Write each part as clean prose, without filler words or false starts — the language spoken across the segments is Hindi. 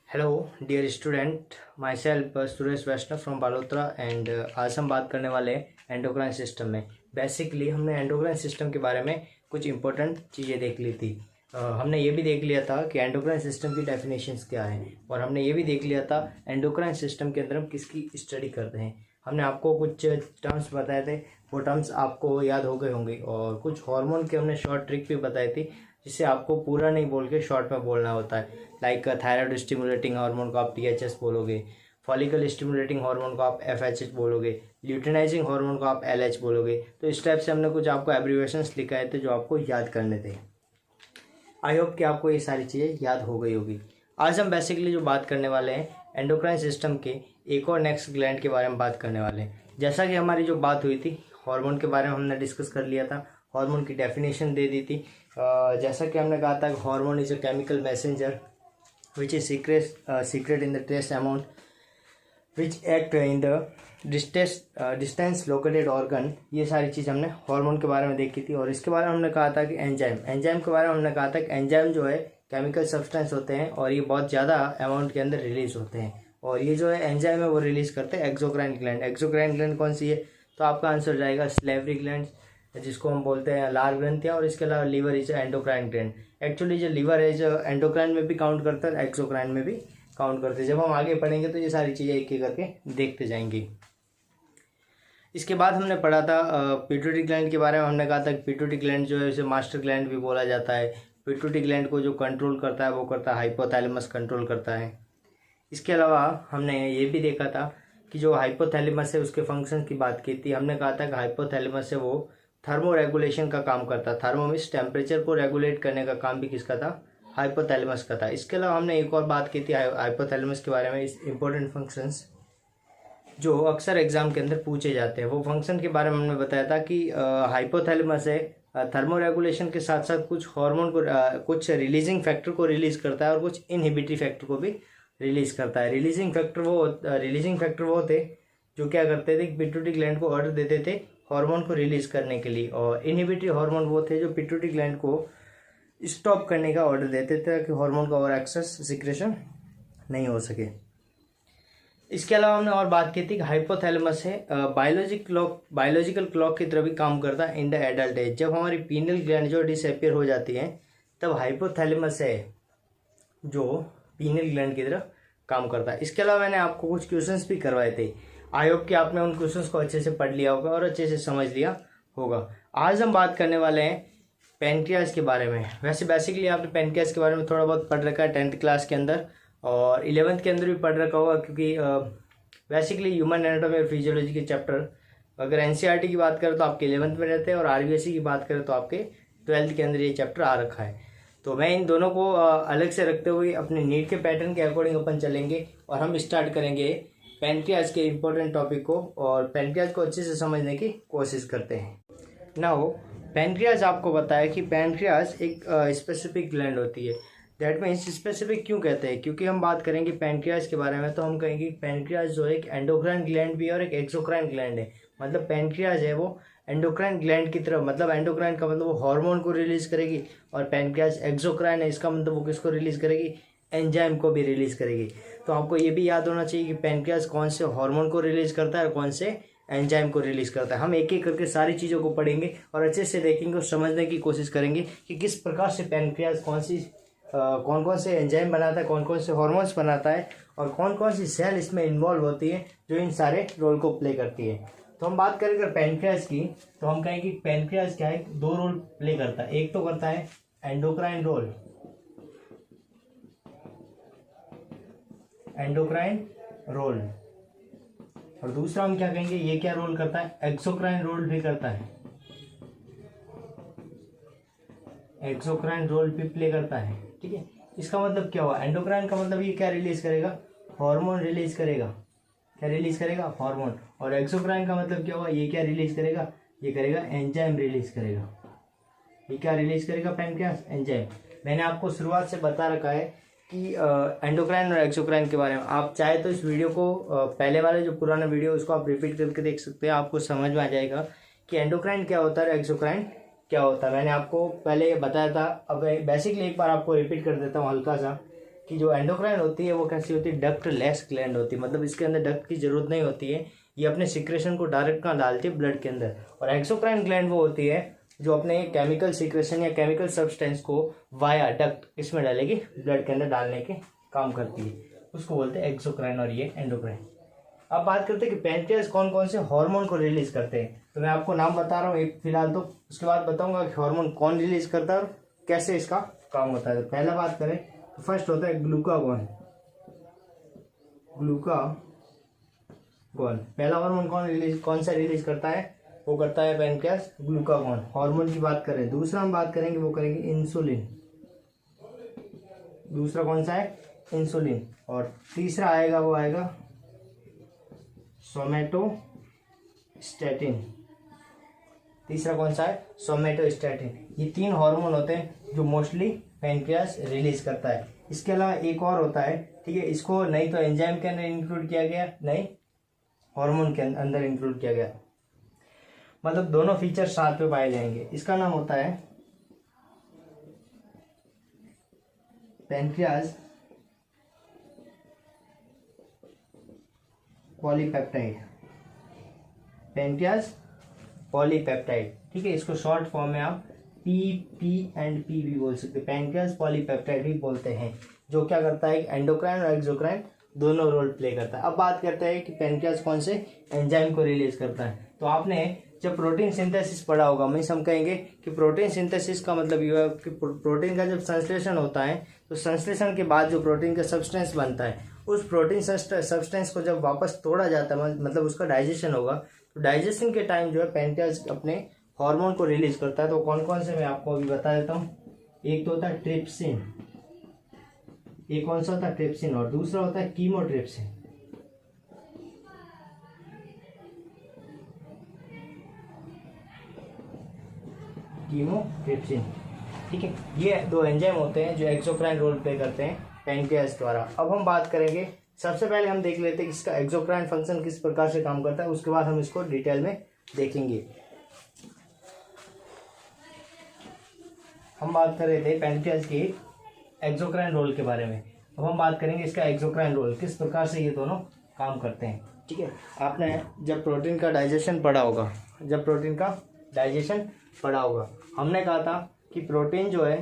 Hello dear student, myself Suresh Vaishnav from Balotra and आज हम बात करने वाले हैं एंडोक्राइन सिस्टम में। बेसिकली हमने एंडोक्राइन सिस्टम के बारे में कुछ इंपॉर्टेंट चीज़ें देख ली थी। हमने ये भी देख लिया था कि एंडोक्राइन सिस्टम की डेफिनेशंस क्या है, और हमने ये भी देख लिया था एंडोक्राइन सिस्टम के अंदर हम किसकी स्टडी करते हैं। हमने आपको कुछ टर्म्स बताए थे, वो टर्म्स आपको याद हो गए होंगे, और कुछ हार्मोन के हमने शॉर्ट ट्रिक भी बताई थी जिससे आपको पूरा नहीं बोल के शॉर्ट में बोलना होता है। लाइक थायराइड स्टिमुलेटिंग हार्मोन को आप THS बोलोगे, फॉलिकल स्टिमुलेटिंग हार्मोन को आप FHH बोलोगे, ल्यूटिनाइजिंग हार्मोन को आप LH बोलोगे। तो इस टाइप से हमने कुछ आपको एब्रीवेशंस लिखाए थे जो आपको याद करने थे। आई होप कि आपको ये सारी चीज़ें याद हो गई होगी। आज हम बेसिकली जो बात करने वाले हैं एंडोक्राइन सिस्टम के एक और नेक्स्ट ग्लैंड के बारे में बात करने वाले हैं। जैसा कि हमारी जो बात हुई थी हार्मोन के बारे में हमने डिस्कस कर लिया था, हार्मोन की डेफिनेशन दे दी थी। जैसा कि हमने कहा था hormone is a chemical messenger which is secret in the trace amount which act in the distance located organ। ये सारी चीज़ हमने हार्मोन के बारे में देखी थी। और इसके बारे में हमने कहा था कि एंजाइम के बारे में हमने कहा था कि एंजाइम जो है केमिकल सब्सटेंस होते हैं और ये बहुत ज़्यादा अमाउंट के अंदर रिलीज होते हैं, और ये जो है एंजाइम है वो रिलीज करते हैं एक्सोक्राइन ग्लैंड। एक्सोक्राइन ग्लैंड कौन सी है? तो आपका आंसर जाएगा स्लेवरी ग्लैंड, जिसको हम बोलते हैं लार ग्रंथियाँ। और इसके अलावा liver is endocrine gland. Actually जो लीवर है जो एंडोक्राइन में भी काउंट करता है, एक्सोक्राइन में भी काउंट करते हैं। जब हम आगे पढ़ेंगे तो ये सारी चीज़ें एक एक करके देखते जाएंगे। इसके बाद हमने पढ़ा था पिट्यूटरी ग्लैंड के बारे में। हमने कहा था कि पिट्यूटरी ग्लैंड जो है उसे मास्टर ग्लैंड भी बोला जाता है। पिट्यूटरी ग्लैंड को जो कंट्रोल करता है वो करता है हाइपोथैलेमस कंट्रोल करता है। इसके अलावा हमने ये भी देखा था कि जो हाइपोथैलेमस है उसके फंक्शन की बात की थी। हमने कहा था कि हाइपोथैलेमस है वो थर्मो रेगुलेशन का काम करता। थर्मो मीन्स टेम्परेचर को रेगुलेट करने का काम भी किसका था? हाइपोथैलेमस का था। इसके अलावा हमने एक और बात की थी हाइपोथैलेमस के बारे में, इस इंपॉर्टेंट फंक्शंस जो अक्सर एग्जाम के अंदर पूछे जाते हैं। वो फंक्शन के बारे में हमने बताया था कि हाइपोथैलेमस है थर्मो रेगुलेशन के साथ साथ कुछ हार्मोन को कुछ रिलीजिंग फैक्टर को रिलीज करता है और कुछ इनहिबिटरी फैक्टर को भी रिलीज करता है। रिलीजिंग फैक्टर वो थे जो क्या करते थे, पिट्यूटरी ग्लैंड को ऑर्डर देते थे हार्मोन को रिलीज करने के लिए, और इनहिबिटरी हार्मोन वो थे जो पिट्यूटरी ग्लैंड को स्टॉप करने का ऑर्डर देते थे कि हार्मोन का और एक्सेस सिक्रेशन नहीं हो सके। इसके अलावा हमने और बात की थी कि हाइपोथैलेमस है बायोलॉजिकल क्लॉक की तरह भी काम करता है इन द एडल्ट एज। जब हमारी पीनियल ग्लैंड जो डिसअपियर हो जाती है तब हाइपोथैलेमस है जो पीनियल ग्लैंड की तरह काम करता है। इसके अलावा मैंने आपको कुछ क्वेश्चंस भी करवाए थे। आई होप कि आपने उन क्वेश्चंस को अच्छे से पढ़ लिया होगा और अच्छे से समझ लिया होगा। आज हम बात करने वाले हैं पैनक्रियाज के बारे में। वैसे बेसिकली आपने पैनक्रियाज के बारे में थोड़ा बहुत पढ़ रखा है 10th क्लास के अंदर, और 11th के अंदर भी पढ़ रखा होगा, क्योंकि बेसिकली ह्यूमन एनाटॉमी और फिजियोलॉजी के चैप्टर अगर NCERT की बात करें तो आपके 11th में रहते हैं, और RBSE की बात करें तो आपके 12th के अंदर ये चैप्टर आ रखा है। तो मैं इन दोनों को अलग से रखते हुए अपने नीट के पैटर्न के अकॉर्डिंग अपन चलेंगे, और हम स्टार्ट करेंगे पैनक्रियाज के इम्पोर्टेंट टॉपिक को, और पैनक्रियाज को अच्छे से समझने की कोशिश करते हैं। नाउ पैनक्रियाज आपको बताया कि पैनक्रियाज एक स्पेसिफिक ग्लैंड होती है। दैट मीन्स स्पेसिफिक क्यों कहते हैं? क्योंकि हम बात करेंगे पैनक्रियाज के बारे में तो हम कहेंगे पैनक्रियाज जो है एक एंडोक्राइन ग्लैंड भी है और एक एक्सोक्राइन ग्लैंड है। मतलब पैनक्रियाज है वो एंडोक्राइन ग्लैंड की तरफ, मतलब एंडोक्राइन का मतलब वो हार्मोन को रिलीज करेगी, और पैनक्रियाज एक्सोक्राइन है, इसका मतलब वो किसको रिलीज करेगी? एंजाइम को भी रिलीज करेगी। तो आपको ये भी याद होना चाहिए कि पैनक्रियाज कौन से हार्मोन को रिलीज करता है और कौन से एंजाइम को रिलीज करता है। हम एक एक करके सारी चीज़ों को पढ़ेंगे और अच्छे से देखेंगे और समझने की कोशिश करेंगे कि किस प्रकार से पैनक्रियाज कौन कौन से एंजाइम बनाता है, कौन कौन से हार्मोन्स बनाता है, और कौन कौन सी सेल इसमें इन्वॉल्व होती है जो इन सारे रोल को प्ले करती है। तो हम बात करें अगर पैनक्रियाज की, तो हम कहेंगे कि पैनक्रियाज क्या है, 2 रोल प्ले करता है। एक तो करता है एंडोक्राइन रोल, और दूसरा हम क्या कहेंगे, ये क्या रोल करता है? एक्सोक्राइन रोल भी करता है, एक्सोक्राइन रोल भी प्ले करता है। ठीक है, इसका मतलब क्या हुआ? एंडोक्राइन का मतलब ये क्या रिलीज करेगा? हार्मोन रिलीज करेगा। क्या रिलीज करेगा? हार्मोन। और एक्सोक्राइन का मतलब क्या हुआ? ये क्या रिलीज करेगा? ये करेगा एंजाइम रिलीज करेगा। ये क्या रिलीज करेगा? Pancreas enzyme. मैंने आपको शुरुआत से बता रखा है कि एंडोक्राइन और एक्सोक्राइन के बारे में। आप चाहे तो इस वीडियो को पहले वाले जो पुराना वीडियो उसको आप रिपीट करके देख सकते हैं, आपको समझ में आ जाएगा कि एंडोक्राइन क्या होता है और एक्सोक्राइन क्या होता है। मैंने आपको पहले बताया था, अब बेसिकली एक बार आपको रिपीट कर देता हूँ हल्का सा कि जो एंडोक्राइन होती है वो कैसी होती है, डक्ट लेस ग्लैंड होती है, मतलब इसके अंदर डक्ट की जरूरत नहीं होती है, ये अपने सिक्रेशन को डायरेक्ट कहाँ डालती है, ब्लड के अंदर। और एक्सोक्राइन ग्लैंड वो होती है जो अपने केमिकल सिक्रेशन या केमिकल सब्सटेंस को वाया डक्ट इसमें डालेगी, ब्लड के अंदर डालने के काम करती है, उसको बोलते हैं एक्सोक्राइन और ये एंडोक्राइन। अब बात करते हैं कि पैंक्रियाज कौन कौन से हार्मोन को रिलीज करते हैं। तो मैं आपको नाम बता रहा हूँ एक फिलहाल, तो उसके बाद बताऊंगा कि हार्मोन कौन रिलीज करता है और कैसे इसका काम होता है। तो पहला बात करें तो फर्स्ट होता है ग्लूकागॉन। ग्लूकागॉन पहला हार्मोन कौन सा रिलीज करता है, वो करता है पैंक्रियाज ग्लूकागॉन। हार्मोन की बात करें, दूसरा हम बात करेंगे वो करेंगे इंसुलिन। दूसरा कौन सा है, इंसुलिन। और तीसरा आएगा वो आएगा सोमैटोस्टैटिन। तीसरा कौन सा है, सोमैटोस्टैटिन। ये 3 हार्मोन होते हैं जो मोस्टली पैंक्रियाज रिलीज करता है। इसके अलावा एक और होता है, ठीक है, इसको नहीं तो एंजाइम के अंदर इंक्लूड किया गया, नहीं हार्मोन के अंदर इंक्लूड किया गया, मतलब दोनों फीचर साथ में पाए जाएंगे। इसका नाम होता है पैंक्रियाज पॉलीपेप्टाइड। पैंक्रियाज पॉलीपेप्टाइड, ठीक है, इसको शॉर्ट फॉर्म में आप PPP भी बोल सकते हैं, पैंक्रियाज पॉलीपेप्टाइड भी बोलते हैं, जो क्या करता है, एंडोक्राइन और एक्सोक्राइन दोनों रोल प्ले करता है। अब बात करते हैं कि पैंक्रियाज कौन से एंजाइम को रिलीज करता है। तो आपने जब प्रोटीन सिंथेसिस पढ़ा होगा, मीन्स हम कहेंगे कि प्रोटीन सिंथेसिस का मतलब ये है कि प्रोटीन का जब संश्लेषण होता है तो संश्लेषण के बाद जो प्रोटीन का सब्सटेंस बनता है, उस प्रोटीन सब्सटेंस को जब वापस तोड़ा जाता है, मतलब उसका डाइजेशन होगा, तो डाइजेशन के टाइम जो है पैंक्रियाज अपने हार्मोन को रिलीज करता है। तो कौन कौन से मैं आपको अभी बता देता हूँ। एक तो होता है ट्रिप्सिन, एक कौन सा होता है, ट्रिप्सिन, और दूसरा होता है कीमोट्रिप्सिन। कीमोट्रिप्सिन, ठीक है, ये 2 एंजाइम होते हैं जो एक्सोक्राइन रोल प्ले करते हैं पैंक्रियाज द्वारा। अब हम बात करेंगे, सबसे पहले हम देख लेते हैं कि इसका एक्सोक्राइन फंक्शन किस प्रकार से काम करता है, उसके बाद हम इसको डिटेल में देखेंगे। हम बात कर रहे थे पैंक्रियाज के एक्सोक्राइन रोल के बारे में, अब हम बात करेंगे इसका एक्सोक्राइन रोल, किस प्रकार से ये दोनों काम करते हैं। ठीक है, आपने जब प्रोटीन का डाइजेशन पढ़ा होगा, हमने कहा था कि प्रोटीन जो है,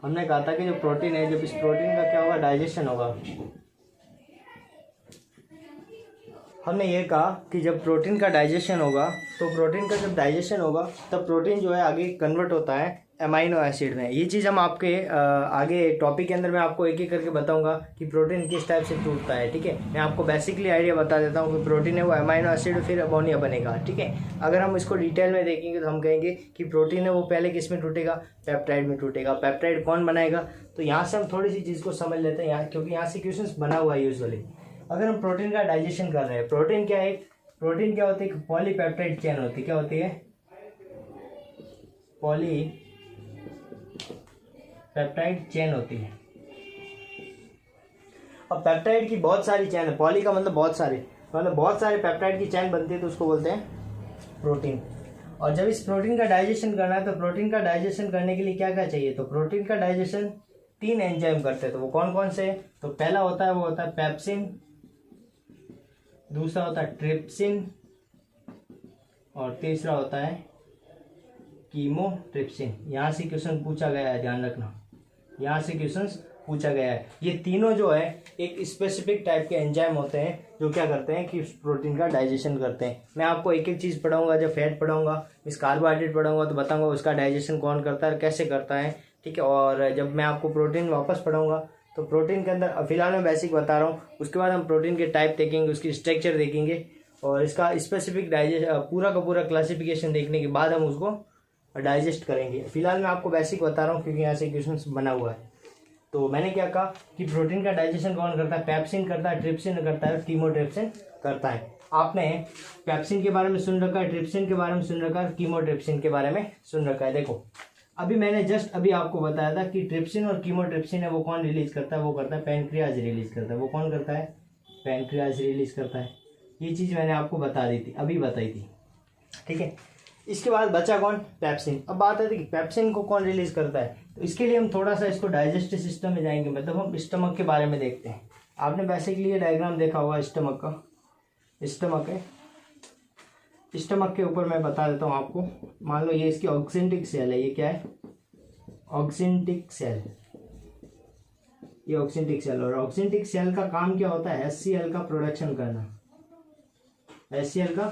जो प्रोटीन है, जब इस प्रोटीन का क्या होगा, डाइजेशन होगा। हमने ये कहा कि जब प्रोटीन का डाइजेशन होगा, तो प्रोटीन का जब डाइजेशन होगा तब प्रोटीन जो है आगे कन्वर्ट होता है अमाइनो एसिड में। ये चीज़ हम आपके आगे टॉपिक के अंदर मैं आपको एक एक करके बताऊंगा कि प्रोटीन किस टाइप से टूटता है। ठीक है, मैं आपको बेसिकली आइडिया बता देता हूँ कि प्रोटीन है वो अमाइनो एसिड फिर अमोनिया बनेगा। ठीक है, अगर हम इसको डिटेल में देखेंगे तो हम कहेंगे कि प्रोटीन है वो पहले किस में टूटेगा, पेप्टाइड में टूटेगा। पेप्टाइड कौन बनाएगा, तो यहाँ से हम थोड़ी सी चीज़ को समझ लेते हैं यहाँ, क्योंकि यहाँ से क्वेश्चन बना हुआ है यूजुअली। अगर हम प्रोटीन का डाइजेशन कर रहे हैं, प्रोटीन क्या है, प्रोटीन क्या होती है, पॉलीपेप्टाइड चेन होती है। क्या होती है, पॉलीपेप्टाइड चेन होती है। अब पेप्टाइड की बहुत सारी चेन है, पॉली का मतलब बहुत सारे, मतलब बहुत सारे पेप्टाइड की चेन बनती है, तो उसको बोलते हैं प्रोटीन। और जब इस प्रोटीन का डाइजेशन करना है, तो प्रोटीन का डाइजेशन करने के लिए क्या क्या चाहिए, तो प्रोटीन का डाइजेशन 3 एंजाइम करते हैं। तो वो कौन कौन से, तो पहला होता है वो होता है पेप्सिन, दूसरा होता है ट्रिप्सिन, और तीसरा होता है कीमोट्रिप्सिन। यहाँ से क्वेश्चन पूछा गया है, ध्यान रखना, यहाँ से क्वेश्चन पूछा गया है। ये तीनों जो है एक स्पेसिफिक टाइप के एंजाइम होते हैं जो क्या करते हैं कि प्रोटीन का डाइजेशन करते हैं। मैं आपको एक एक चीज़ पढ़ाऊंगा, जब फैट पढ़ाऊंगा, इस कार्बोहाइड्रेट पढ़ाऊंगा, तो बताऊंगा उसका डाइजेशन कौन करता है, कैसे करता है। ठीक है, और जब मैं आपको प्रोटीन वापस पढ़ाऊंगा, तो प्रोटीन के अंदर फिलहाल मैं बेसिक बता रहा हूँ, उसके बाद हम प्रोटीन के टाइप देखेंगे, उसकी स्ट्रक्चर देखेंगे, और इसका स्पेसिफिक डाइजेशन पूरा का पूरा क्लासिफिकेशन देखने के बाद हम उसको डाइजेस्ट करेंगे। फिलहाल मैं आपको बेसिक बता रहा हूँ क्योंकि यहाँ से क्वेश्चन बना हुआ है। तो मैंने क्या कहा कि प्रोटीन का डाइजेशन कौन करता है, पेप्सिन करता है, ट्रिप्सिन करता है, कीमोट्रिप्सिन करता है। आपने पेप्सिन के बारे में सुन रखा है, ट्रिप्सिन के बारे में सुन रखा है, कीमोट्रिप्सिन के बारे में सुन रखा है। देखो अभी मैंने जस्ट अभी आपको बताया था कि ट्रिप्सिन और कीमोट्रिप्सिन है वो कौन रिलीज करता है, वो करता है पैंक्रियाज रिलीज करता है। वो कौन करता है, पैंक्रियाज रिलीज करता है। ये चीज़ मैंने आपको बता दी थी, अभी बताई थी। ठीक है, इसके बाद बचा कौन, पेप्सिन। अब बात आती है कि पेप्सिन को कौन रिलीज करता है, तो इसके लिए हम थोड़ा सा इसको डाइजेस्टिव सिस्टम में जाएंगे, मतलब हम स्टमक के बारे में देखते हैं। आपने बेसिकली ये डायग्राम देखा होगा स्टमक का, स्टमक है, स्टमक के ऊपर मैं बता देता हूँ आपको। मान लो ये इसकी ऑक्सिंटिक सेल है, ये क्या है, ऑक्सिंटिक सेल, ये ऑक्सिंटिक सेल। और ऑक्सिंटिक सेल का काम क्या होता है, HCl का प्रोडक्शन करना, HCl का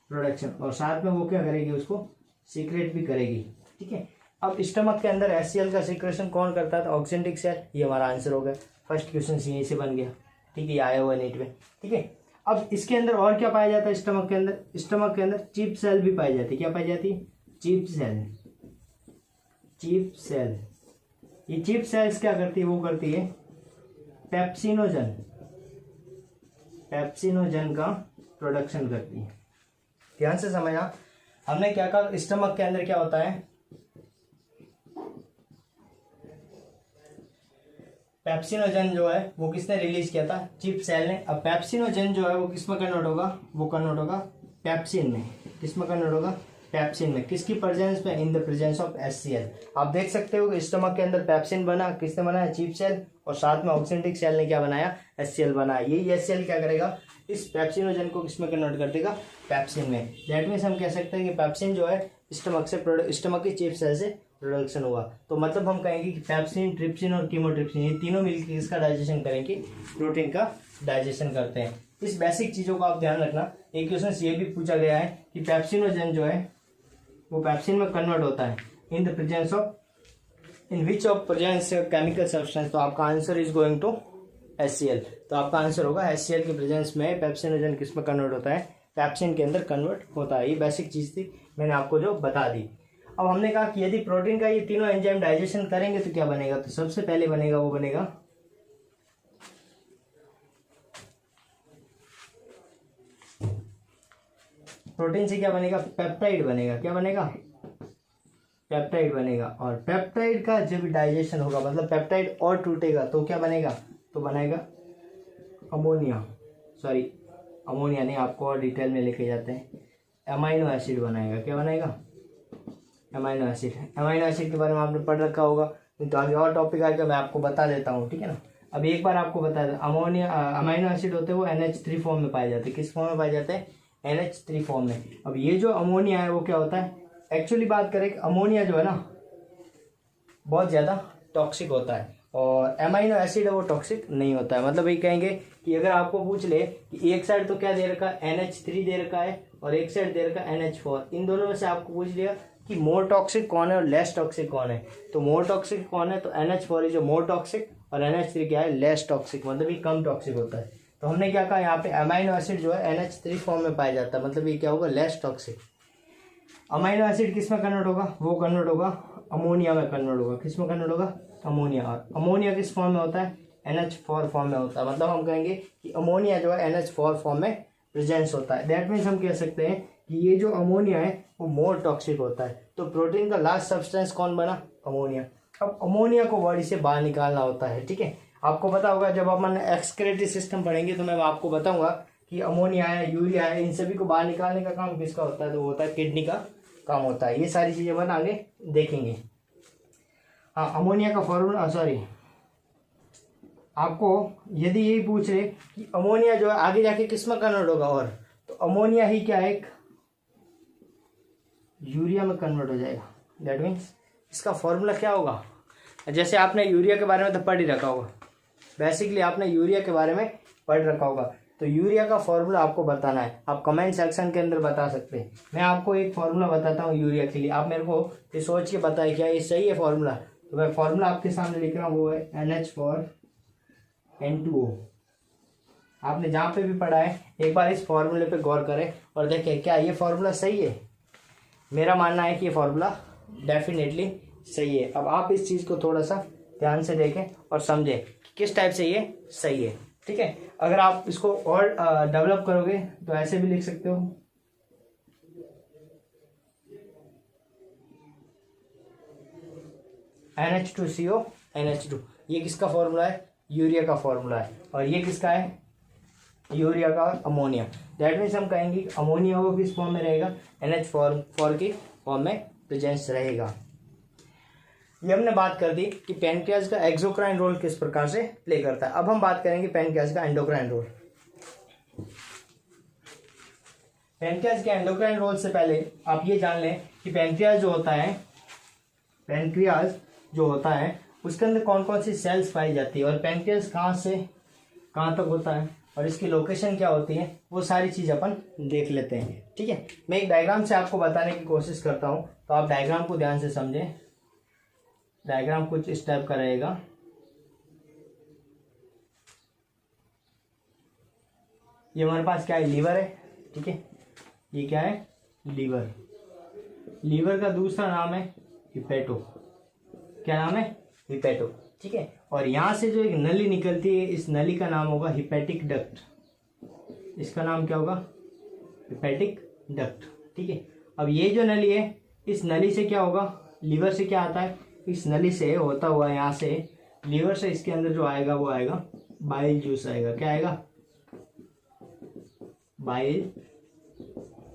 प्रोडक्शन, और साथ में वो क्या करेगी, उसको सीक्रेट भी करेगी, ठीक है। अब स्टमक के अंदर HCl का सीक्रेशन कौन करता था, ऑक्सिंटिक सेल। ये हमारा आंसर हो गया, फर्स्ट क्वेश्चन यहीं से बन गया, ठीक है, ये आया हुआ नीट में, ठीक है। अब इसके अंदर और क्या पाया जाता है स्टमक के अंदर, स्टमक के अंदर चीप सेल भी पाई जाती है। क्या पाई जाती है, चीप सेल, चीप सेल। ये चीप सेल्स क्या करती है, वो करती है पेप्सिनोजन, पेप्सिनोजन का प्रोडक्शन करती है। ध्यान से समझना, हमने क्या कहा, स्टमक के अंदर क्या होता है, पेप्सिनोजन जो है वो किसने रिलीज किया था, चीप सेल ने। अब पेप्सिनोजन जो है वो किस में कन्वर्ट होगा, वो कन्वर्ट होगा पेप्सिन में। किस में कन्वर्ट होगा, पेप्सिन में। किसकी प्रेजेंस में, इन द प्रेजेंस ऑफ HCl। आप देख सकते हो कि स्टमक के अंदर पेप्सिन बना, किसने बनाया, चीप सेल, और साथ में ऑक्सिंटिक सेल ने क्या बनाया, HCl बनाया। यही HCl क्या करेगा, इस पेप्सिनोजन को किसमें कन्वर्ट कर देगा, पेप्सिन में। दैट मीन्स हम कह सकते हैं कि पेप्सिन जो है स्टमक से स्टमक की चीप सेल से प्रोडक्शन हुआ। तो मतलब हम कहेंगे कि पेप्सिन, ट्रिप्सिन और कीमोट्रिप्सिन, ये तीनों मिलकर इसका डाइजेशन करेंगे, प्रोटीन का डाइजेशन करते हैं। इस बेसिक चीज़ों को आप ध्यान रखना। एक क्वेश्चन ये भी पूछा गया है कि पेप्सिनोजन जो है वो पेप्सिन में कन्वर्ट होता है in the presence of, in which of presence chemical substance. तो आपका answer is going to HCl। तो आपका आंसर होगा HCl के प्रेजेंस में पेप्सिनोजन किस में कन्वर्ट होता है, पेप्सिन के अंदर कन्वर्ट होता है। ये बेसिक चीज़ थी, मैंने आपको जो बता दी। अब हमने कहा कि यदि प्रोटीन का ये तीनों एंजाइम डाइजेशन करेंगे तो क्या बनेगा, तो सबसे पहले बनेगा, वो बनेगा प्रोटीन से क्या बनेगा, पेप्टाइड बनेगा। क्या बनेगा, पेप्टाइड बनेगा। और पेप्टाइड का जब डाइजेशन होगा, मतलब पेप्टाइड और टूटेगा तो क्या बनेगा, तो बनेगा अमोनिया, सॉरी अमोनिया नहीं, आपको और डिटेल में लेके जाते हैं, अमाइनो एसिड बनाएगा। क्या बनाएगा, अमाइनो एसिड। अमाइनो एसिड के बारे में आपने पढ़ रखा होगा, तो आगे और टॉपिक आएगा, मैं आपको बता देता हूँ, ठीक है ना। अभी एक बार आपको बता दें, अमोनिया अमाइनो एसिड होते हैं वो NH3 फॉर्म में पाए जाते हैं। किस फॉर्म में पाए जाते हैं, NH3 फॉर्म में। अब ये जो अमोनिया है वो क्या होता है, एक्चुअली बात करें अमोनिया जो है ना बहुत ज़्यादा टॉक्सिक होता है, और अमाइनो एसिड है वो टॉक्सिक नहीं होता है। मतलब ये कहेंगे कि अगर आपको पूछ ले कि एक साइड तो क्या दे रखा है, NH3 दे रखा है, और एक साइड दे रखा है NH4, इन दोनों में से आपको पूछ लिया कि मोर टॉक्सिक कौन है और लेस टॉक्सिक कौन है, तो मोर टॉक्सिक कौन है, तो NH4 है जो मोर टॉक्सिक, और NH3 क्या है, लेस टॉक्सिक, मतलब ये कम टॉक्सिक होता है। तो हमने क्या कहा, यहाँ पे अमाइनो एसिड जो है NH3 फॉर्म में पाया जाता है, मतलब ये क्या होगा, लेस टॉक्सिक। अमाइनो एसिड किस में कन्वर्ट होगा, वो कन्वर्ट होगा अमोनिया में कन्वर्ट होगा। किस में कन्वर्ट होगा, अमोनिया। और अमोनिया किस फॉर्म में होता है, NH4 फॉर्म में होता है। मतलब हम कहेंगे कि अमोनिया जो है NH4 फॉर्म में प्रेजेंस होता है। दैट मीन्स हम कह सकते हैं कि ये जो अमोनिया है वो मोर टॉक्सिक होता है। तो प्रोटीन का लास्ट सब्सटेंस कौन बना, अमोनिया। अब अमोनिया को बॉडी से बाहर निकालना होता है, ठीक है। आपको पता होगा जब अपन एक्सक्रेटरी सिस्टम पढ़ेंगे तो मैं आपको बताऊंगा कि अमोनिया है, यूरिया है, इन सभी को बाहर निकालने का काम किसका होता है, तो वो होता है किडनी का काम होता है। ये सारी चीज़ें अपन आगे देखेंगे। हाँ, अमोनिया का फॉर्मूला, सॉरी आपको यदि यही पूछ रहे कि अमोनिया जो है आगे जाके किस में कन्वर्ट होगा, और तो अमोनिया ही क्या है, एक यूरिया में कन्वर्ट हो जाएगा। दैट मीन्स इसका फॉर्मूला क्या होगा, जैसे आपने यूरिया के बारे में तो पढ़ ही रखा होगा, बेसिकली आपने यूरिया के बारे में पढ़ रखा होगा, तो यूरिया का फॉर्मूला आपको बताना है। आप कमेंट सेक्शन के अंदर बता सकते हैं। मैं आपको एक फॉर्मूला बताता हूँ यूरिया के लिए, आप मेरे को ये सोच के बताएं क्या ये सही है फॉर्मूला। तो मैं फॉर्मूला आपके सामने लिख रहा हूँ, वो है NH4N2O। आपने जहाँ पे भी पढ़ा है एक बार इस फॉर्मूले पे गौर करें और देखें क्या ये फॉर्मूला सही है। मेरा मानना है कि ये फॉर्मूला डेफिनेटली सही है। अब आप इस चीज़ को थोड़ा सा ध्यान से देखें और समझें कि किस टाइप से ये सही है, ठीक है। अगर आप इसको और डेवलप करोगे तो ऐसे भी लिख सकते हो, NH2CO NH2, ये किसका फॉर्मूला है, यूरिया का फॉर्मूला है। और ये किसका है, यूरिया का अमोनिया। दैट मीन्स हम कहेंगे कि अमोनिया वो किस फॉर्म में रहेगा, NH4 की फॉर्म में प्रेजेंस रहेगा। ये हमने बात कर दी कि पैनक्रियाज का एक्सोक्राइन रोल किस प्रकार से प्ले करता है। अब हम बात करेंगे पैनक्रियाज का एंडोक्राइन रोल। पैनक्रियाज के एंडोक्राइन रोल से पहले आप ये जान लें कि पैनक्रियाज जो होता है उसके अंदर कौन कौन सी सेल्स पाई जाती है और पैनक्रियाज कहाँ से कहाँ तक होता है और इसकी लोकेशन क्या होती है, वो सारी चीज़ अपन देख लेते हैं। ठीक है, मैं एक डायग्राम से आपको बताने की कोशिश करता हूँ, तो आप डायग्राम को ध्यान से समझें। डायग्राम कुछ इस टाइप का रहेगा। ये हमारे पास क्या है, लीवर है। ठीक है, ये क्या है, लीवर। लीवर का दूसरा नाम है हिपेटो। क्या नाम है, हिपेटो। ठीक है, और यहाँ से जो एक नली निकलती है, इस नली का नाम होगा हिपेटिक डक्ट। इसका नाम क्या होगा, हिपेटिक डक्ट। ठीक है, अब ये जो नली है, इस नली से क्या होगा, लीवर से क्या आता है, इस नली से होता हुआ यहाँ से लीवर से इसके अंदर जो आएगा वो आएगा बाइल जूस आएगा। क्या आएगा, बाइल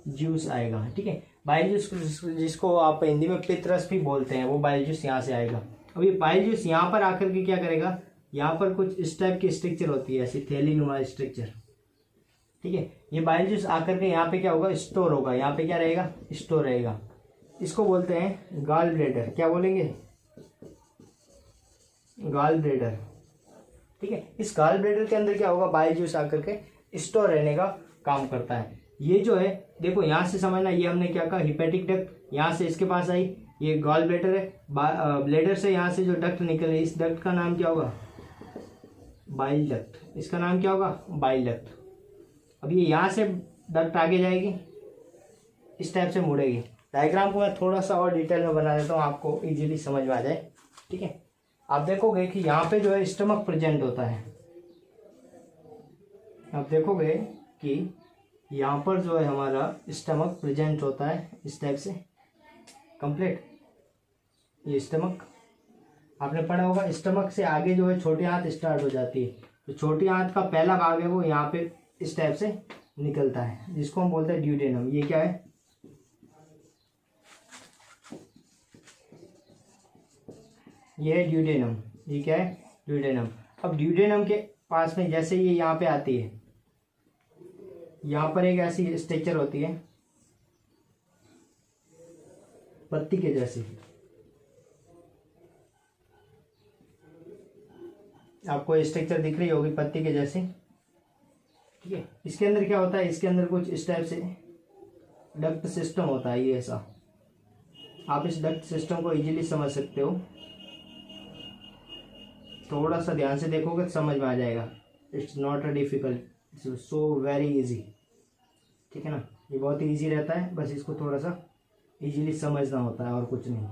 जूस आएगा। ठीक है, बाइल जूस जिसको आप हिंदी में पित्त भी बोलते हैं, वो बाइल जूस यहाँ से आएगा। अब ये बाइल जूस यहाँ पर आकर के क्या करेगा, यहाँ पर कुछ इस टाइप की स्ट्रक्चर होती है, ऐसी थैली नुमा स्ट्रक्चर। ठीक है, ये बाइल जूस आकर के यहाँ पे क्या होगा, स्टोर होगा। यहाँ पे क्या रहेगा, स्टोर रहेगा। इसको बोलते हैं गॉल ब्लैडर। क्या बोलेंगे, गॉल ब्लैडर। ठीक है, इस गॉल ब्लैडर के अंदर क्या होगा, बाइल जूस आकर के स्टोर रहने का काम करता है। ये जो है देखो, यहाँ से समझना, ये हमने क्या कहा, हिपेटिक डक्ट यहाँ से इसके पास आई, ये गॉल ब्लैडर है। ब्लैडर से यहाँ से जो डक्ट निकले, इस डक्ट का नाम क्या होगा, बाइल डक्ट। इसका नाम क्या होगा, बाइल डक्ट। अब ये यहाँ से डक्ट आगे जाएगी, इस टाइप से मुड़ेगी। डायग्राम को मैं थोड़ा सा और डिटेल में बना देता हूँ, आपको इजीली समझ में आ जाए। ठीक है, आप देखोगे कि यहाँ पे जो है स्टमक प्रेजेंट होता है। आप देखोगे कि यहाँ पर जो है हमारा स्टमक प्रेजेंट होता है इस टाइप से कंप्लीट। ये स्टमक आपने पढ़ा होगा, स्टमक से आगे जो है छोटी आंत स्टार्ट हो जाती है। तो छोटी आंत का पहला भाग है वो यहाँ पे इस टाइप से निकलता है, जिसको हम बोलते हैं ड्यूडेनम। ये क्या है, ये है ड्यूडेनम। ये क्या है, ड्यूडेनम। अब ड्यूडेनम के पास में जैसे ये यहाँ पे आती है, यहाँ पर एक ऐसी स्ट्रक्चर होती है पत्ती के जैसी। आपको स्ट्रक्चर दिख रही होगी पत्ती के जैसी। ठीक है, इसके अंदर क्या होता है, इसके अंदर कुछ इस टाइप से डक्ट सिस्टम होता है। ये ऐसा, आप इस डक्ट सिस्टम को इजीली समझ सकते हो। थोड़ा सा ध्यान से देखोगे तो समझ में आ जाएगा। It's not a difficult, it's so very easy. ठीक है ना, ये बहुत ही ईजी रहता है, बस इसको थोड़ा सा इजीली समझना होता है और कुछ नहीं।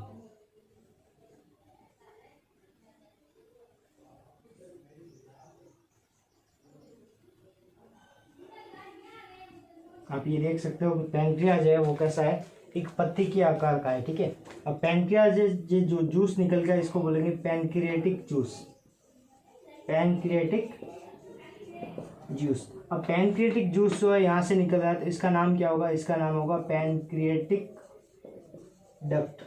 आप ये देख सकते हो कि पैनक्रियाज है वो कैसा है, एक पत्ती के आकार का है। ठीक है, अब पैनक्रियाज जो जूस निकल गया, इसको बोलेंगे पैनक्रिएटिक जूस। Pancreatic juice. अब पैनक्रिएटिक जूस जो है यहाँ से निकल रहा है, तो इसका नाम क्या होगा, इसका नाम होगा पैनक्रिएटिक डक्ट।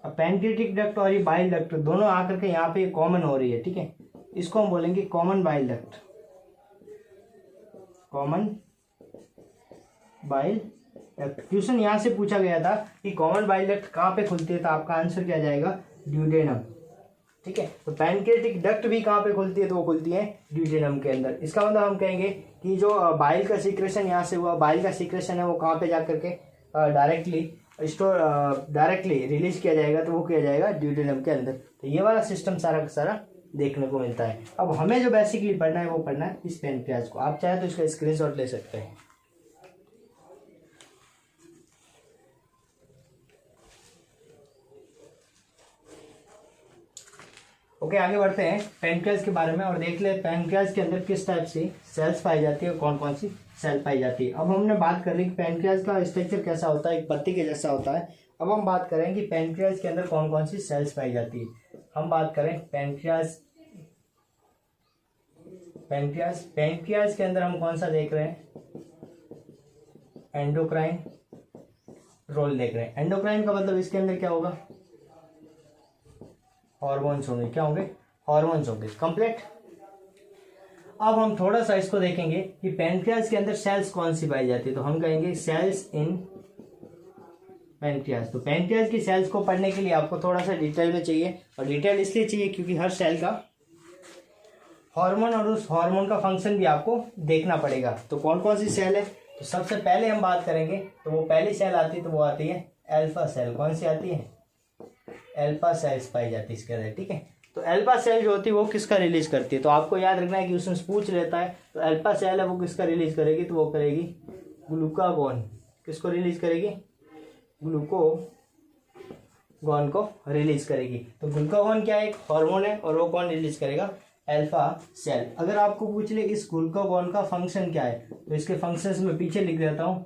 अब पैनक्रिएटिक डक्ट और ये बाइल डक्ट दोनों आकर के यहाँ पे कॉमन हो रही है। ठीक है, इसको हम बोलेंगे common bile duct. Common bile duct. Question यहाँ से पूछा गया था कि कॉमन बाइल डक्ट कहाँ पे खुलती है, तो आपका आंसर क्या जाएगा, ड्यूडेनम। ठीक है, तो पैनक्रिएटिक डक्ट भी कहाँ पे खुलती है, तो वो खुलती है ड्यूडेनम के अंदर। इसका मतलब हम कहेंगे कि जो बाइल का सीक्रेशन यहाँ से हुआ, बाइल का सीक्रेशन है वो कहाँ पे जा करके डायरेक्टली रिलीज किया जाएगा, तो वो किया जाएगा ड्यूडेनम के अंदर। तो ये वाला सिस्टम सारा का सारा देखने को मिलता है। अब हमें जो बेसिकली पढ़ना है वो पढ़ना है इस पैनक्रियाज को। आप चाहे तो इसका स्क्रीनशॉट ले सकते हैं। ओके, आगे बढ़ते हैं पैनक्रियाज के बारे में और देख ले पैनक्रियाज के अंदर किस टाइप से सेल्स पाई जाती है और कौन कौन सी सेल पाई जाती है। अब हमने बात कर ली कि पैनक्रियाज का स्ट्रक्चर कैसा होता है, एक पत्ती के जैसा होता है। अब हम बात करें कि पैनक्रियाज के अंदर कौन कौन सी सेल्स पाई जाती है। हम बात करें पैनक्रियाज पैंक्रियाज, पैंक्रियाज के अंदर हम कौन सा देख रहे हैं, एंडोक्राइन रोल देख रहे हैं। एंडोक्राइन का मतलब इसके अंदर क्या होगा, हॉर्मोन्स होंगे, क्या होंगे, हॉर्मोन्स होंगे, कंप्लीट। अब हम थोड़ा सा इसको देखेंगे कि पैंक्रियाज के अंदर सेल्स कौन सी पाई जाती है, तो हम कहेंगे सेल्स इन पैंक्रियाज। तो पैंक्रियाज की सेल्स को पढ़ने के लिए आपको थोड़ा सा डिटेल में चाहिए, और डिटेल इसलिए चाहिए क्योंकि हर सेल का हार्मोन और उस हार्मोन का फंक्शन भी आपको देखना पड़ेगा। तो कौन कौन सी सेल है, तो सबसे पहले हम बात करेंगे तो वो पहली सेल आती है, तो वो आती है अल्फा सेल। कौन सी आती है, अल्फा सेल्स पाई जाती है इसके अंदर, ठीक है। तो अल्फा सेल जो होती है वो किसका रिलीज करती है, तो आपको याद रखना है कि उसमें पूछ लेता है, तो अल्फा सेल है वो किसका रिलीज करेगी, तो वो करेगी ग्लूकागोन। किसको रिलीज करेगी, ग्लूकागोन को रिलीज करेगी। तो ग्लूकागोन क्या है, एक हार्मोन है, और वो कौन रिलीज करेगा, अल्फा सेल। अगर आपको पूछ ले इस ग्लूकागोन का फंक्शन क्या है, तो इसके फंक्शंस में पीछे लिख देता हूं,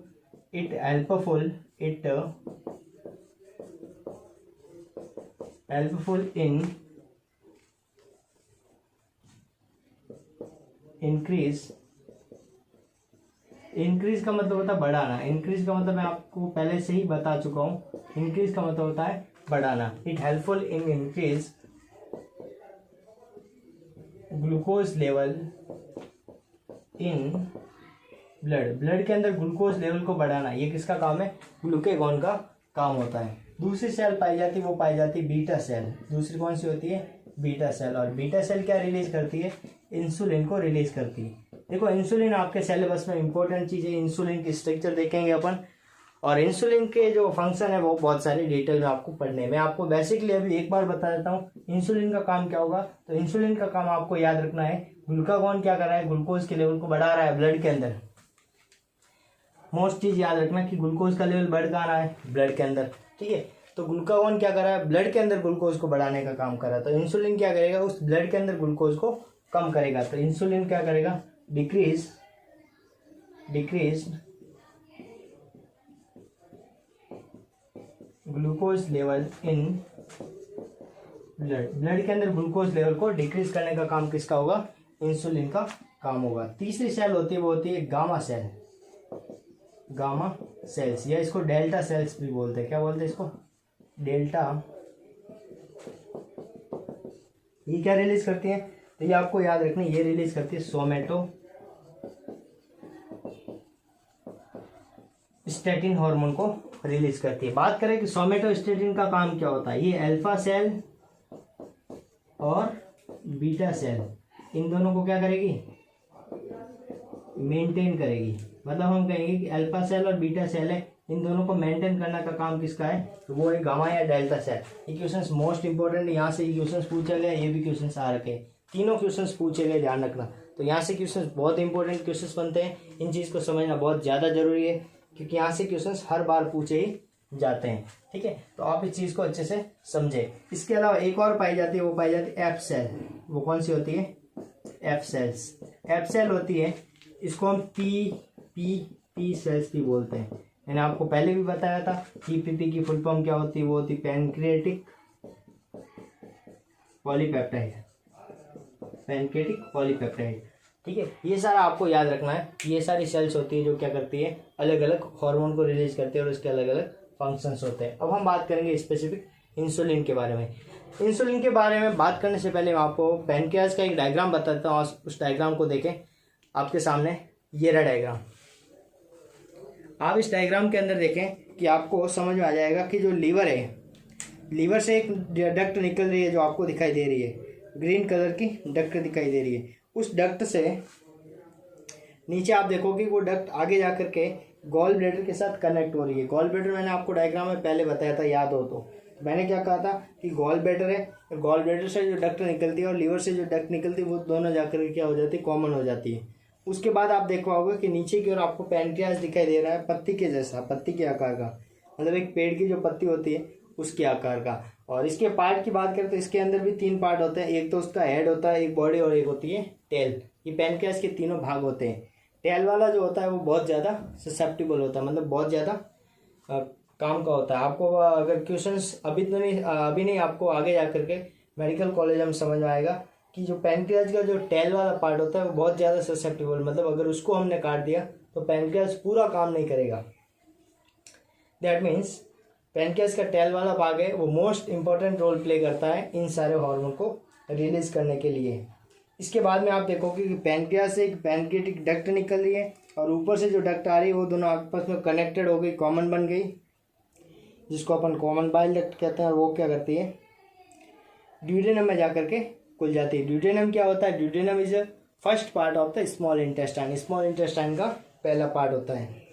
इट हेल्पफुल इन इंक्रीज का मतलब होता है बढ़ाना। इंक्रीज का मतलब मैं आपको पहले से ही बता चुका हूं, इंक्रीज का मतलब होता है बढ़ाना। It helpful in increase glucose level in blood के अंदर ग्लूकोज लेवल को बढ़ाना, ये किसका काम है, ग्लूकागोन का काम होता है। दूसरी सेल पाई जाती है, वो पाई जाती है बीटा सेल। दूसरी कौन सी होती है, बीटा सेल। और बीटा सेल क्या रिलीज करती है, इंसुलिन को रिलीज करती है। देखो इंसुलिन आपके सिलेबस में इंपॉर्टेंट चीज है, इंसुलिन की स्ट्रक्चर देखेंगे अपन, और इंसुलिन के जो फंक्शन है वो बहुत सारे डिटेल में आपको पढ़ने। मैं आपको बेसिकली अभी एक बार बता देता हूँ इंसुलिन का काम क्या होगा। तो इंसुलिन का काम आपको याद रखना है, ग्लूकागोन क्या कर रहा है, ग्लूकोज के लेवल को बढ़ा रहा है ब्लड के अंदर। मोस्ट चीज याद रखना कि ग्लूकोज का लेवल बढ़ कहाँ रहा है, ब्लड के अंदर, ठीक है। तो ग्लूकागोन क्या कर रहा है, ब्लड के अंदर ग्लूकोज को बढ़ाने का काम कर रहा है। तो इंसुलिन क्या करेगा, उस ब्लड के अंदर ग्लूकोज को कम करेगा। तो इंसुलिन क्या करेगा, decrease glucose level in blood के अंदर ग्लूकोज लेवल को डिक्रीज करने का काम किसका होगा, इंसुलिन का काम होगा। तीसरी सेल होती है वो होती है गामा सेल, गामा सेल्स, या इसको डेल्टा सेल्स भी बोलते हैं। क्या बोलते हैं इसको, डेल्टा। ये क्या रिलीज करती है, तो ये आपको याद रखना, ये रिलीज करती है सोमेटोस्टेटिन हार्मोन को रिलीज करती है। बात करें कि सोमेटोस्टेटिन का काम क्या होता है, ये अल्फा सेल और बीटा सेल इन दोनों को क्या करेगी, मेंटेन करेगी। मतलब हम कहेंगे कि अल्फा सेल और बीटा सेल है, इन दोनों को मेंटेन करने का काम किसका है, तो वो है गामा या डेल्टा सेल। ये क्वेश्चंस मोस्ट इंपोर्टेंट, यहाँ से ये क्वेश्चंस पूछा गया, ये भी क्वेश्चंस आ रखे, तीनों क्वेश्चंस पूछे गए, ध्यान रखना। तो यहाँ से क्वेश्चंस बहुत इंपॉर्टेंट क्वेश्चंस बनते हैं, इन चीज़ को समझना बहुत ज़्यादा जरूरी है, क्योंकि यहाँ से क्वेश्चंस हर बार पूछे ही जाते हैं, ठीक है। तो आप इस चीज़ को अच्छे से समझे। इसके अलावा एक और पाई जाती है, वो पाई जाती है एफ सेल। वो कौन सी होती है, एफ सेल्स। एफ सेल होती है, इसको हम पी सेल्स भी बोलते हैं। मैंने आपको पहले भी बताया था पीपीपी की फुल फॉर्म क्या होती है, वो होती है पैनक्रियाटिक पॉलीपेप्टाइड, ठीक है। ये सारा आपको याद रखना है, ये सारी सेल्स होती है जो क्या करती है, अलग अलग हार्मोन को रिलीज करती है और उसके अलग अलग फंक्शंस होते हैं। अब हम बात करेंगे स्पेसिफिक इंसुलिन के बारे में। इंसुलिन के बारे में बात करने से पहले मैं आपको पैनक्रियाज का एक डायग्राम बताता हूँ, उस डायग्राम को देखें। आपके सामने ये रहा डायग्राम, आप इस डायग्राम के अंदर देखें कि आपको समझ में आ जाएगा कि जो लीवर है, लीवर से एक डक्ट निकल रही है जो आपको दिखाई दे रही है, ग्रीन कलर की डक्ट दिखाई दे रही है। उस डक्ट से नीचे आप देखोगे वो डक्ट आगे जा कर के गॉल ब्लैडर के साथ कनेक्ट हो रही है। गॉल ब्लैडर मैंने आपको डायग्राम में पहले बताया था, याद हो तो मैंने क्या कहा था कि गॉल ब्लैडर है, गॉल ब्लैडर से जो डक्ट निकलती है और लीवर से जो डक्ट निकलती है वो दोनों जाकर के क्या हो जाती है, कॉमन हो जाती है। उसके बाद आप देखा होगा कि नीचे की ओर आपको पैनक्रियाज दिखाई दे रहा है, पत्ती के जैसा, पत्ती के आकार का, मतलब एक पेड़ की जो पत्ती होती है उसके आकार का। और इसके पार्ट की बात करें तो इसके अंदर भी 3 पार्ट होते हैं, एक तो उसका हेड होता है, एक बॉडी और एक होती है टेल। ये पैनक्रियाज के तीनों भाग होते हैं। टेल वाला जो होता है वो बहुत ज़्यादा ससेप्टिबल होता है, मतलब बहुत ज़्यादा काम का होता है। आपको अगर क्वेश्चंस अभी नहीं आपको आगे जा करके मेडिकल कॉलेज में समझ में आएगा कि जो पैनक्रियाज का जो टेल वाला पार्ट होता है वो बहुत ज़्यादा ससेप्टिबल, मतलब अगर उसको हमने काट दिया तो पैनक्रियाज पूरा काम नहीं करेगा। दैट मीन्स पैनक्रियाज का टेल वाला भाग है वो मोस्ट इंपॉर्टेंट रोल प्ले करता है इन सारे हार्मोन को रिलीज करने के लिए। इसके बाद में आप देखोगे कि पैनक्रियाज से एक पैनक्रियाटिक डक्ट निकल रही है और ऊपर से जो डक्ट आ रही है वो दोनों आपस में कनेक्टेड हो गई, कॉमन बन गई, जिसको अपन कॉमन बाइल डक्ट कहते हैं। और वो क्या करती है, ड्यूडेनम में जाकर के खुल जाती है। ड्यूडेनम क्या होता है, duodenum is first part of the small intestine, small intestine का पहला पार्ट होता है।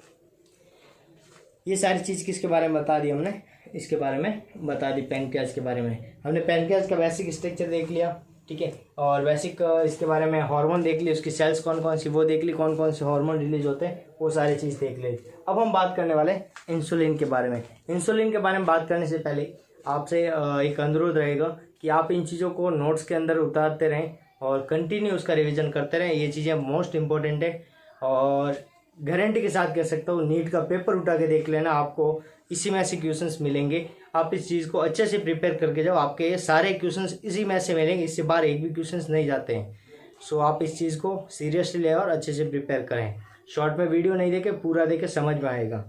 ये सारी चीज़ किसके बारे में बता दी हमने, इसके बारे में बता दी, पैनक्रियाज के बारे में। हमने पैनक्रियाज का बेसिक स्ट्रक्चर देख लिया, ठीक है, और बेसिक इसके बारे में हार्मोन देख ली, उसकी सेल्स कौन कौन सी वो देख ली, कौन कौन से हार्मोन रिलीज होते हैं वो सारी चीज़ देख ली। अब हम बात करने वाले इंसुलिन के बारे में। इंसुलिन के बारे में बात करने से पहले आपसे एक अनुरोध रहेगा कि आप इन चीज़ों को नोट्स के अंदर उतारते रहें और कंटिन्यू उसका रिविजन करते रहें। ये चीज़ें मोस्ट इंपॉर्टेंट है और गारंटी के साथ कह सकता हूँ, नीट का पेपर उठा के देख लेना, आपको इसी में से क्वेश्चंस मिलेंगे। आप इस चीज़ को अच्छे से प्रिपेयर करके जाओ, आपके ये सारे क्वेश्चंस इसी में से मिलेंगे, इससे बाहर एक भी क्वेश्चंस नहीं जाते हैं। सो आप इस चीज़ को सीरियसली लें और अच्छे से प्रिपेयर करें। शॉर्ट में वीडियो नहीं देखे, पूरा देखे, समझ में आएगा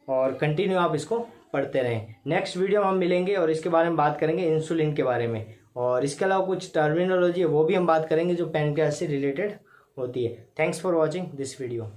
और कंटिन्यू आप इसको पढ़ते रहें। नेक्स्ट वीडियो में हम मिलेंगे और इसके बारे में बात करेंगे इंसुलिन के बारे में, और इसके अलावा कुछ टर्मिनोलॉजी है वो भी हम बात करेंगे जो पैनक्रियाज से रिलेटेड होती है। Thanks for watching this video.